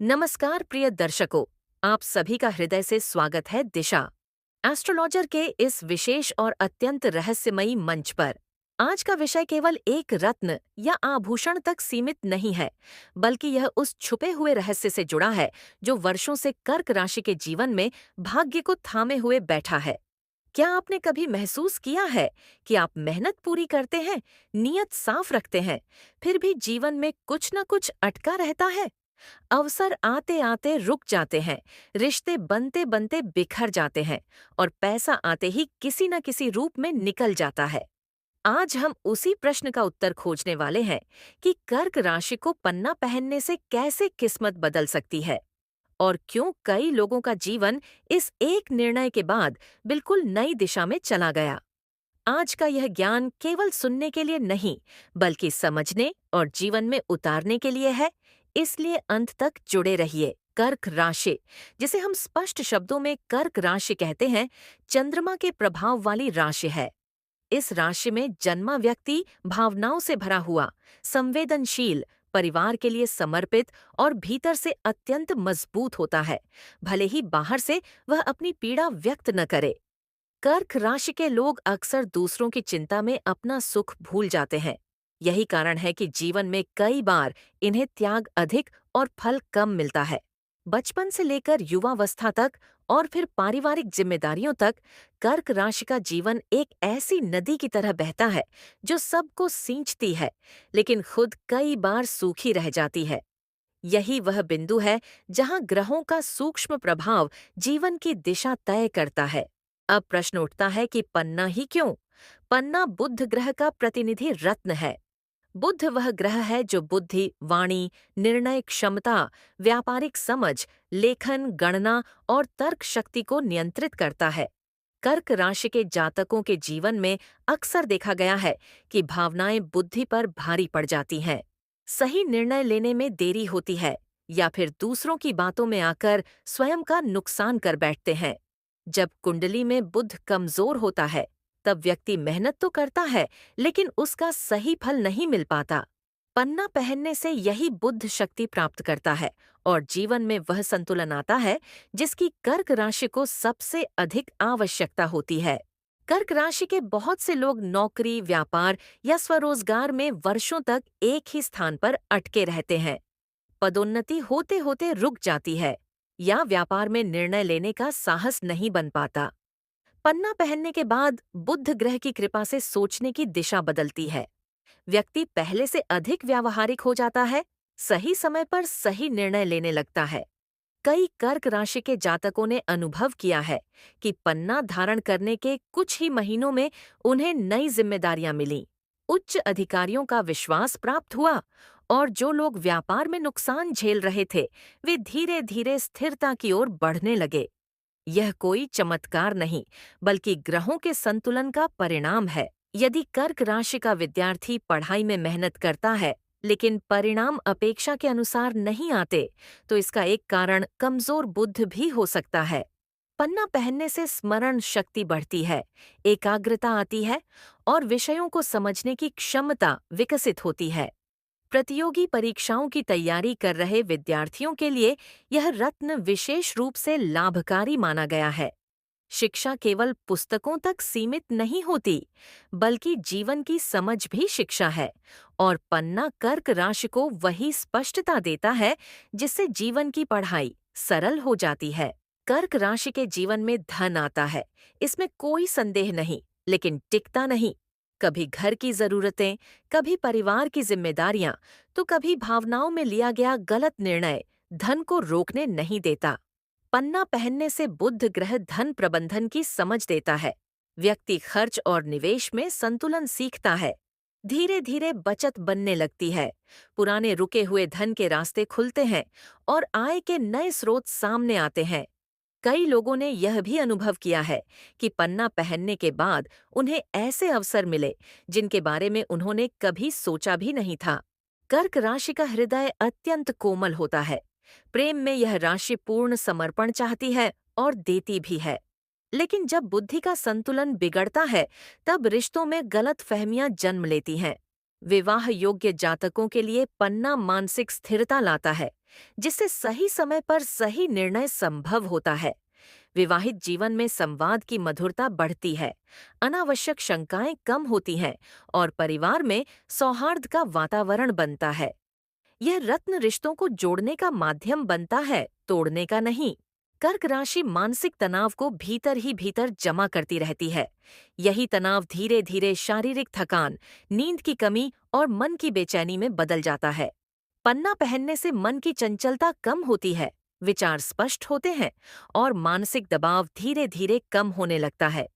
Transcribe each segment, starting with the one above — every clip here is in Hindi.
नमस्कार प्रिय दर्शकों, आप सभी का हृदय से स्वागत है दिशा एस्ट्रोलॉजर के इस विशेष और अत्यंत रहस्यमयी मंच पर। आज का विषय केवल एक रत्न या आभूषण तक सीमित नहीं है, बल्कि यह उस छुपे हुए रहस्य से जुड़ा है जो वर्षों से कर्क राशि के जीवन में भाग्य को थामे हुए बैठा है। क्या आपने कभी महसूस किया है कि आप मेहनत पूरी करते हैं, नियत साफ रखते हैं, फिर भी जीवन में कुछ न कुछ अटका रहता है? अवसर आते आते रुक जाते हैं, रिश्ते बनते बनते बिखर जाते हैं और पैसा आते ही किसी न किसी रूप में निकल जाता है। आज हम उसी प्रश्न का उत्तर खोजने वाले हैं कि कर्क राशि को पन्ना पहनने से कैसे किस्मत बदल सकती है और क्यों कई लोगों का जीवन इस एक निर्णय के बाद बिल्कुल नई दिशा में चला गया। आज का यह ज्ञान केवल सुनने के लिए नहीं, बल्कि समझने और जीवन में उतारने के लिए है। इसलिए अंत तक जुड़े रहिए। कर्क राशि, जिसे हम स्पष्ट शब्दों में कर्क राशि कहते हैं, चंद्रमा के प्रभाव वाली राशि है। इस राशि में जन्मा व्यक्ति भावनाओं से भरा हुआ, संवेदनशील, परिवार के लिए समर्पित और भीतर से अत्यंत मजबूत होता है, भले ही बाहर से वह अपनी पीड़ा व्यक्त न करे। कर्क राशि के लोग अक्सर दूसरों की चिंता में अपना सुख भूल जाते हैं। यही कारण है कि जीवन में कई बार इन्हें त्याग अधिक और फल कम मिलता है। बचपन से लेकर युवावस्था तक और फिर पारिवारिक जिम्मेदारियों तक, कर्क राशि का जीवन एक ऐसी नदी की तरह बहता है जो सबको सींचती है, लेकिन खुद कई बार सूखी रह जाती है। यही वह बिंदु है जहां ग्रहों का सूक्ष्म प्रभाव जीवन की दिशा तय करता है। अब प्रश्न उठता है कि पन्ना ही क्यों? पन्ना बुध ग्रह का प्रतिनिधि रत्न है। बुध वह ग्रह है जो बुद्धि, वाणी, निर्णय क्षमता, व्यापारिक समझ, लेखन, गणना और तर्क शक्ति को नियंत्रित करता है। कर्क राशि के जातकों के जीवन में अक्सर देखा गया है कि भावनाएं बुद्धि पर भारी पड़ जाती हैं। सही निर्णय लेने में देरी होती है या फिर दूसरों की बातों में आकर स्वयं का नुकसान कर बैठते हैं। जब कुंडली में बुध कमजोर होता है, तब व्यक्ति मेहनत तो करता है, लेकिन उसका सही फल नहीं मिल पाता। पन्ना पहनने से यही बुद्ध शक्ति प्राप्त करता है और जीवन में वह संतुलन आता है जिसकी कर्क राशि को सबसे अधिक आवश्यकता होती है। कर्क राशि के बहुत से लोग नौकरी, व्यापार या स्वरोजगार में वर्षों तक एक ही स्थान पर अटके रहते हैं। पदोन्नति होते होते रुक जाती है या व्यापार में निर्णय लेने का साहस नहीं बन पाता। पन्ना पहनने के बाद बुध ग्रह की कृपा से सोचने की दिशा बदलती है। व्यक्ति पहले से अधिक व्यावहारिक हो जाता है, सही समय पर सही निर्णय लेने लगता है। कई कर्क राशि के जातकों ने अनुभव किया है कि पन्ना धारण करने के कुछ ही महीनों में उन्हें नई जिम्मेदारियां मिलीं, उच्च अधिकारियों का विश्वास प्राप्त हुआ और जो लोग व्यापार में नुकसान झेल रहे थे, वे धीरे धीरे स्थिरता की ओर बढ़ने लगे। यह कोई चमत्कार नहीं, बल्कि ग्रहों के संतुलन का परिणाम है। यदि कर्क राशि का विद्यार्थी पढ़ाई में मेहनत करता है, लेकिन परिणाम अपेक्षा के अनुसार नहीं आते, तो इसका एक कारण कमजोर बुद्ध भी हो सकता है। पन्ना पहनने से स्मरण शक्ति बढ़ती है, एकाग्रता आती है और विषयों को समझने की क्षमता विकसित होती है। प्रतियोगी परीक्षाओं की तैयारी कर रहे विद्यार्थियों के लिए यह रत्न विशेष रूप से लाभकारी माना गया है। शिक्षा केवल पुस्तकों तक सीमित नहीं होती, बल्कि जीवन की समझ भी शिक्षा है और पन्ना कर्क राशि को वही स्पष्टता देता है जिससे जीवन की पढ़ाई सरल हो जाती है। कर्क राशि के जीवन में धन आता है, इसमें कोई संदेह नहीं, लेकिन टिकता नहीं। कभी घर की जरूरतें, कभी परिवार की जिम्मेदारियां, तो कभी भावनाओं में लिया गया गलत निर्णय धन को रोकने नहीं देता। पन्ना पहनने से बुध ग्रह धन प्रबंधन की समझ देता है। व्यक्ति खर्च और निवेश में संतुलन सीखता है। धीरे धीरे बचत बनने लगती है। पुराने रुके हुए धन के रास्ते खुलते हैं और आय के नए स्रोत सामने आते हैं। कई लोगों ने यह भी अनुभव किया है कि पन्ना पहनने के बाद उन्हें ऐसे अवसर मिले जिनके बारे में उन्होंने कभी सोचा भी नहीं था। कर्क राशि का हृदय अत्यंत कोमल होता है। प्रेम में यह राशि पूर्ण समर्पण चाहती है और देती भी है। लेकिन जब बुद्धि का संतुलन बिगड़ता है, तब रिश्तों में गलत फहमियां जन्म लेती हैं। विवाह योग्य जातकों के लिए पन्ना मानसिक स्थिरता लाता है, जिससे सही समय पर सही निर्णय संभव होता है। विवाहित जीवन में संवाद की मधुरता बढ़ती है, अनावश्यक शंकाएं कम होती हैं और परिवार में सौहार्द का वातावरण बनता है। यह रत्न रिश्तों को जोड़ने का माध्यम बनता है, तोड़ने का नहीं। कर्क राशि मानसिक तनाव को भीतर ही भीतर जमा करती रहती है। यही तनाव धीरे धीरे शारीरिक थकान, नींद की कमी और मन की बेचैनी में बदल जाता है। पन्ना पहनने से मन की चंचलता कम होती है, विचार स्पष्ट होते हैं और मानसिक दबाव धीरे धीरे कम होने लगता है।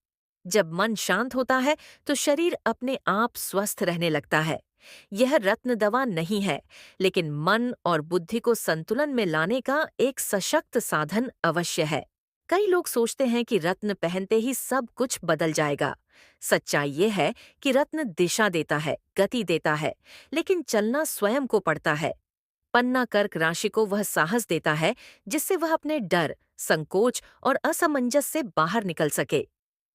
जब मन शांत होता है तो शरीर अपने आप स्वस्थ रहने लगता है। यह रत्न दवा नहीं है, लेकिन मन और बुद्धि को संतुलन में लाने का एक सशक्त साधन अवश्य है। कई लोग सोचते हैं कि रत्न पहनते ही सब कुछ बदल जाएगा। सच्चाई ये है कि रत्न दिशा देता है, गति देता है, लेकिन चलना स्वयं को पड़ता है। पन्ना कर्क राशि को वह साहस देता है जिससे वह अपने डर, संकोच और असमंजस से बाहर निकल सके।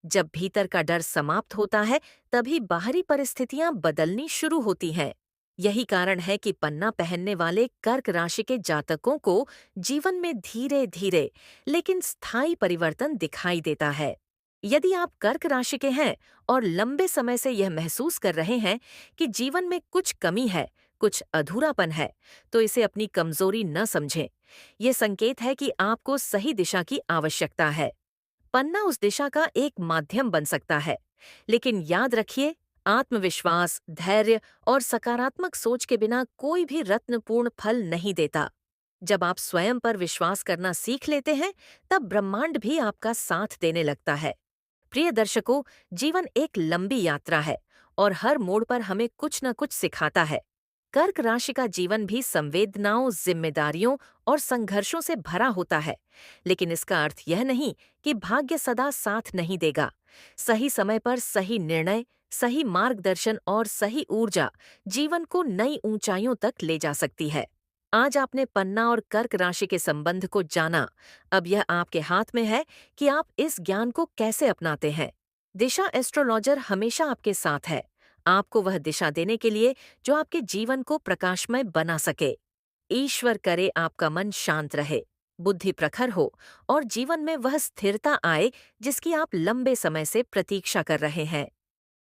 जब भीतर का डर समाप्त होता है, तभी बाहरी परिस्थितियां बदलनी शुरू होती हैं। यही कारण है कि पन्ना पहनने वाले कर्क राशि के जातकों को जीवन में धीरे धीरे लेकिन स्थायी परिवर्तन दिखाई देता है। यदि आप कर्क राशि के हैं और लंबे समय से यह महसूस कर रहे हैं कि जीवन में कुछ कमी है, कुछ अधूरापन है, तो इसे अपनी कमजोरी न समझें। ये संकेत है कि आपको सही दिशा की आवश्यकता है। पन्ना उस दिशा का एक माध्यम बन सकता है, लेकिन याद रखिए, आत्मविश्वास, धैर्य और सकारात्मक सोच के बिना कोई भी रत्नपूर्ण फल नहीं देता। जब आप स्वयं पर विश्वास करना सीख लेते हैं, तब ब्रह्मांड भी आपका साथ देने लगता है। प्रिय दर्शकों, जीवन एक लंबी यात्रा है और हर मोड़ पर हमें कुछ न कुछ सिखाता है। कर्क राशि का जीवन भी संवेदनाओं, जिम्मेदारियों और संघर्षों से भरा होता है, लेकिन इसका अर्थ यह नहीं कि भाग्य सदा साथ नहीं देगा। सही समय पर सही निर्णय, सही मार्गदर्शन और सही ऊर्जा जीवन को नई ऊंचाइयों तक ले जा सकती है। आज आपने पन्ना और कर्क राशि के संबंध को जाना। अब यह आपके हाथ में है कि आप इस ज्ञान को कैसे अपनाते हैं। दिशा एस्ट्रोलॉजर हमेशा आपके साथ है, आपको वह दिशा देने के लिए जो आपके जीवन को प्रकाशमय बना सके। ईश्वर करे आपका मन शांत रहे, बुद्धि प्रखर हो और जीवन में वह स्थिरता आए जिसकी आप लंबे समय से प्रतीक्षा कर रहे हैं।